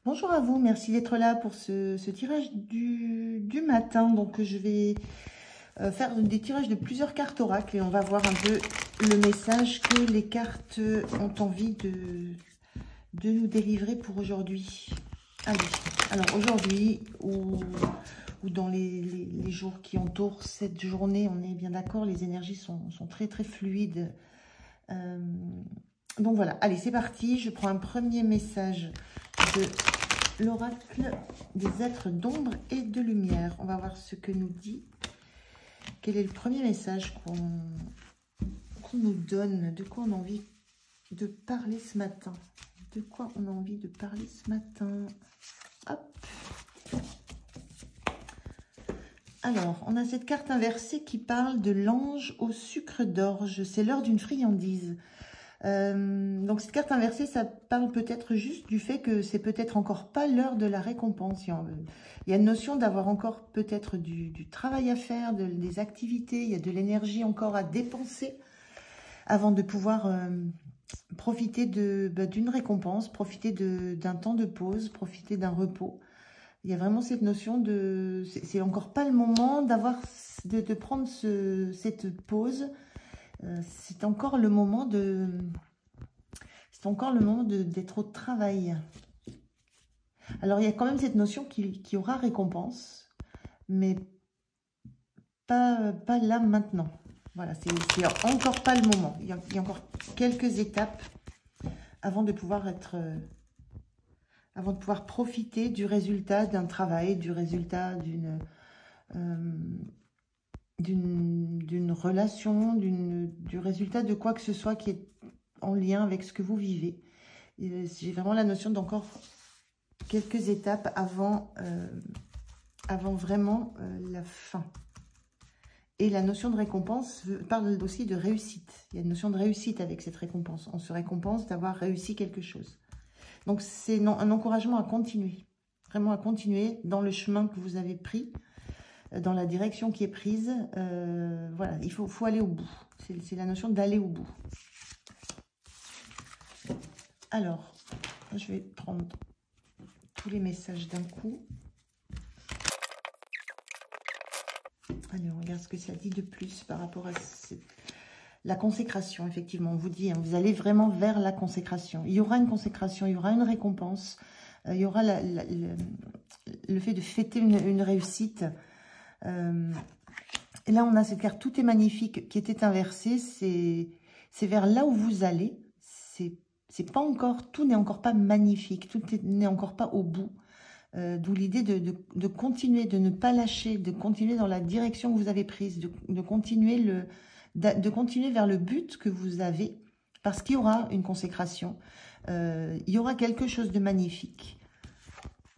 Bonjour à vous, merci d'être là pour ce tirage du matin. Donc je vais faire des tirages de plusieurs cartes oracles et on va voir un peu le message que les cartes ont envie de nous délivrer pour aujourd'hui. Allez, alors aujourd'hui ou dans les jours qui entourent cette journée, on est bien d'accord, les énergies sont très très fluides. Donc voilà, allez c'est parti, je prends un premier message de l'oracle des êtres d'ombre et de lumière. On va voir ce que nous dit. Quel est le premier message qu'on nous donne? De quoi on a envie de parler ce matin? De quoi on a envie de parler ce matin? Hop. Alors, on a cette carte inversée qui parle de l'ange au sucre d'orge. C'est l'heure d'une friandise. Donc cette carte inversée, ça parle peut-être juste du fait que c'est peut-être encore pas l'heure de la récompense. Il y a une notion d'avoir encore peut-être du travail à faire, des activités, il y a de l'énergie encore à dépenser avant de pouvoir profiter d'une récompense, profiter d'un temps de pause, profiter d'un repos. Il y a vraiment cette notion de... C'est encore pas le moment de prendre cette pause. C'est encore le moment d'être au travail. Alors, il y a quand même cette notion qu'il y aura récompense, mais pas là maintenant. Voilà, c'est encore pas le moment. Il y a encore quelques étapes avant de pouvoir profiter du résultat d'un travail, du résultat d'une relation, du résultat de quoi que ce soit qui est en lien avec ce que vous vivez. J'ai vraiment la notion d'encore quelques étapes avant vraiment la fin. Et la notion de récompense parle aussi de réussite. Il y a une notion de réussite avec cette récompense. On se récompense d'avoir réussi quelque chose. Donc c'est un encouragement à continuer. Vraiment à continuer dans le chemin que vous avez pris, dans la direction qui est prise. Voilà, il faut aller au bout. C'est la notion d'aller au bout. Alors, je vais prendre tous les messages d'un coup. Allez, on regarde ce que ça dit de plus par rapport à la consécration. Effectivement, on vous dit, hein, vous allez vraiment vers la consécration. Il y aura une consécration, il y aura une récompense, il y aura le fait de fêter une réussite. Et là, on a cette carte « Tout est magnifique » qui était inversée. C'est vers là où vous allez. C'est pas encore, tout n'est encore pas magnifique, tout n'est encore pas au bout. D'où l'idée de continuer, de ne pas lâcher, de continuer dans la direction que vous avez prise, de continuer vers le but que vous avez, parce qu'il y aura une consécration, il y aura quelque chose de magnifique.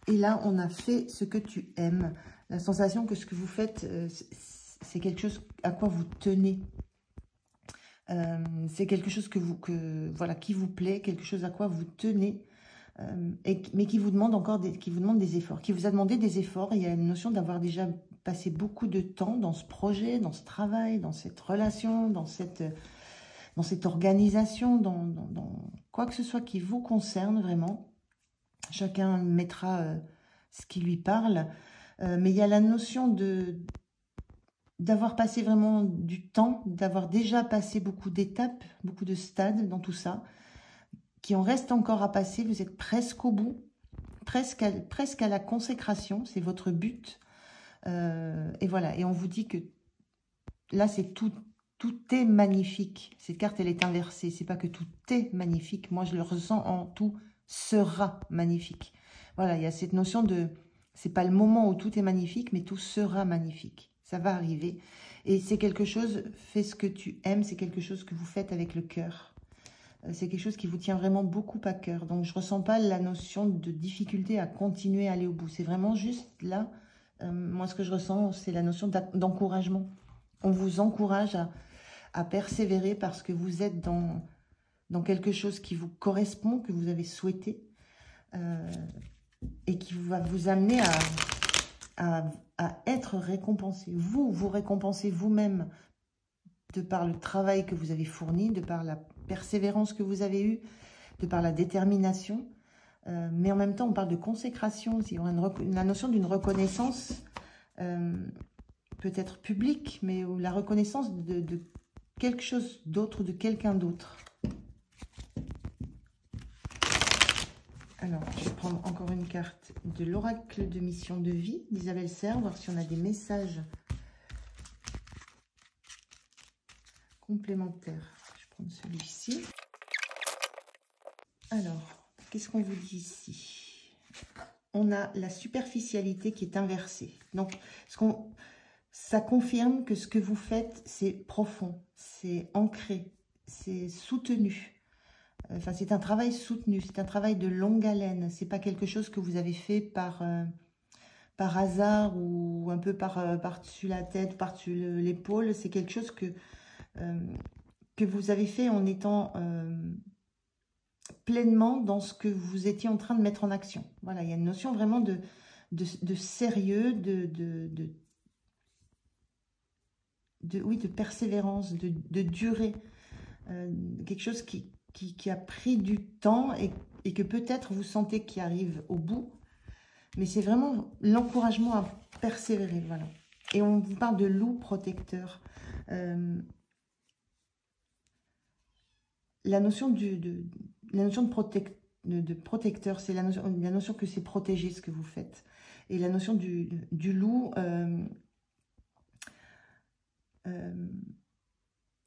Et là, on a fait ce que tu aimes. La sensation que ce que vous faites, c'est quelque chose à quoi vous tenez. C'est quelque chose qui vous plaît, quelque chose à quoi vous tenez, mais qui vous demande des efforts, qui vous a demandé des efforts. Il y a une notion d'avoir déjà passé beaucoup de temps dans ce projet, dans ce travail, dans cette relation, dans cette organisation, dans quoi que ce soit qui vous concerne vraiment. Chacun mettra ce qui lui parle, mais il y a la notion d'avoir passé vraiment du temps, d'avoir déjà passé beaucoup d'étapes, beaucoup de stades dans tout ça, qui en reste encore à passer. Vous êtes presque au bout, presque à la consécration, c'est votre but. Et voilà, et on vous dit que là, c'est tout est magnifique. Cette carte, elle est inversée. C'est pas que tout est magnifique. Moi, je le ressens en tout sera magnifique. Voilà, il y a cette notion de... C'est pas le moment où tout est magnifique, mais tout sera magnifique. Ça va arriver. Et c'est quelque chose, fais ce que tu aimes, c'est quelque chose que vous faites avec le cœur. C'est quelque chose qui vous tient vraiment beaucoup à cœur. Donc, je ne ressens pas la notion de difficulté à continuer à aller au bout. C'est vraiment juste là, moi, ce que je ressens, c'est la notion d'encouragement. On vous encourage à persévérer parce que vous êtes dans quelque chose qui vous correspond, que vous avez souhaité, et qui va vous amener à être récompensé. Vous récompensez vous-même de par le travail que vous avez fourni, de par la persévérance que vous avez eue, de par la détermination. mais en même temps, on parle de consécration. Il y aura la notion d'une reconnaissance, peut-être publique, mais la reconnaissance de quelque chose d'autre, de quelqu'un d'autre. Alors, je vais prendre encore une carte de l'oracle de mission de vie d'Isabelle Serre, voir si on a des messages complémentaires. Je vais prendre celui-ci. Alors, qu'est-ce qu'on vous dit ici? On a la superficialité qui est inversée. Donc, ça confirme que ce que vous faites, c'est profond, c'est ancré, c'est soutenu. Enfin, c'est un travail soutenu, c'est un travail de longue haleine. C'est pas quelque chose que vous avez fait par hasard ou un peu par-dessus la tête, par-dessus l'épaule. C'est quelque chose que vous avez fait en étant pleinement dans ce que vous étiez en train de mettre en action. Voilà, il y a une notion vraiment de sérieux, de persévérance, de durée. Quelque chose qui a pris du temps et que peut-être vous sentez qu'il arrive au bout. Mais c'est vraiment l'encouragement à persévérer. Voilà. Et on vous parle de loup protecteur. La notion de protecteur, c'est la notion que c'est protéger ce que vous faites. Et la notion du loup,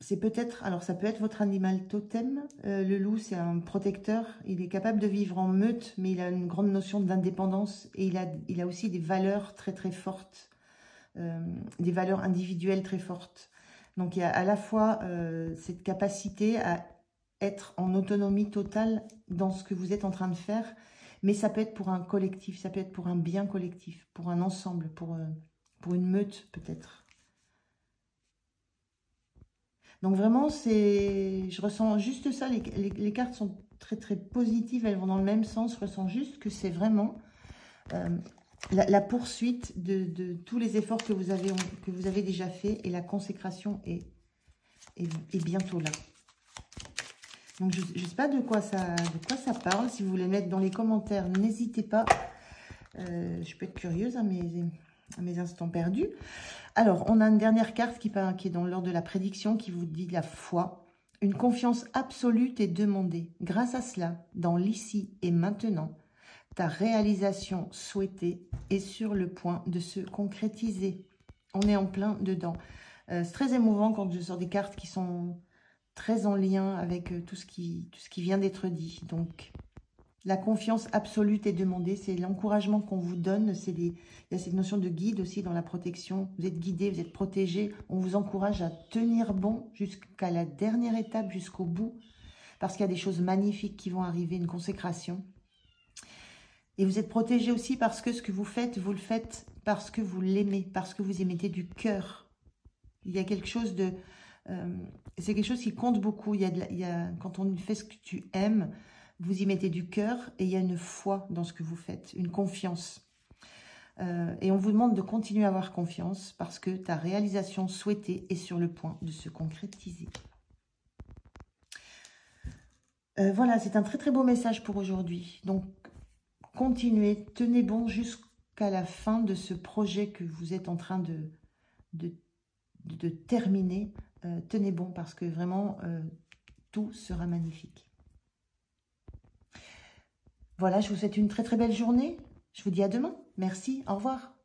c'est peut-être, alors ça peut être votre animal totem. Le loup, c'est un protecteur. Il est capable de vivre en meute, mais il a une grande notion d'indépendance. Et il a aussi des valeurs très très fortes, des valeurs individuelles très fortes. Donc il y a à la fois cette capacité à être en autonomie totale dans ce que vous êtes en train de faire, mais ça peut être pour un collectif, ça peut être pour un bien collectif, pour un ensemble, pour une meute peut-être. Donc vraiment, je ressens juste ça, les cartes sont très très positives, elles vont dans le même sens, je ressens juste que c'est vraiment la poursuite de tous les efforts que vous avez déjà fait, et la consécration est bientôt là. Donc je ne sais pas de quoi ça parle, si vous voulez mettre dans les commentaires, n'hésitez pas, je peux être curieuse à mes instants perdus. Alors, on a une dernière carte qui est dans l'ordre de la prédiction, qui vous dit la foi. Une confiance absolue est demandée. Grâce à cela, dans l'ici et maintenant, ta réalisation souhaitée est sur le point de se concrétiser. On est en plein dedans. C'est très émouvant quand je sors des cartes qui sont très en lien avec tout ce qui vient d'être dit. Donc, la confiance absolue est demandée, c'est l'encouragement qu'on vous donne. Il y a cette notion de guide aussi dans la protection. Vous êtes guidé, vous êtes protégé. On vous encourage à tenir bon jusqu'à la dernière étape, jusqu'au bout. Parce qu'il y a des choses magnifiques qui vont arriver, une consécration. Et vous êtes protégé aussi parce que ce que vous le faites parce que vous l'aimez, parce que vous émettez du cœur. Il y a quelque chose de... c'est quelque chose qui compte beaucoup. Quand on fait ce que tu aimes, vous y mettez du cœur et il y a une foi dans ce que vous faites, une confiance. Et on vous demande de continuer à avoir confiance parce que ta réalisation souhaitée est sur le point de se concrétiser. Voilà, c'est un très très beau message pour aujourd'hui. Donc, continuez, tenez bon jusqu'à la fin de ce projet que vous êtes en train de terminer. Tenez bon parce que vraiment, tout sera magnifique. Voilà, je vous souhaite une très très belle journée. Je vous dis à demain. Merci, au revoir.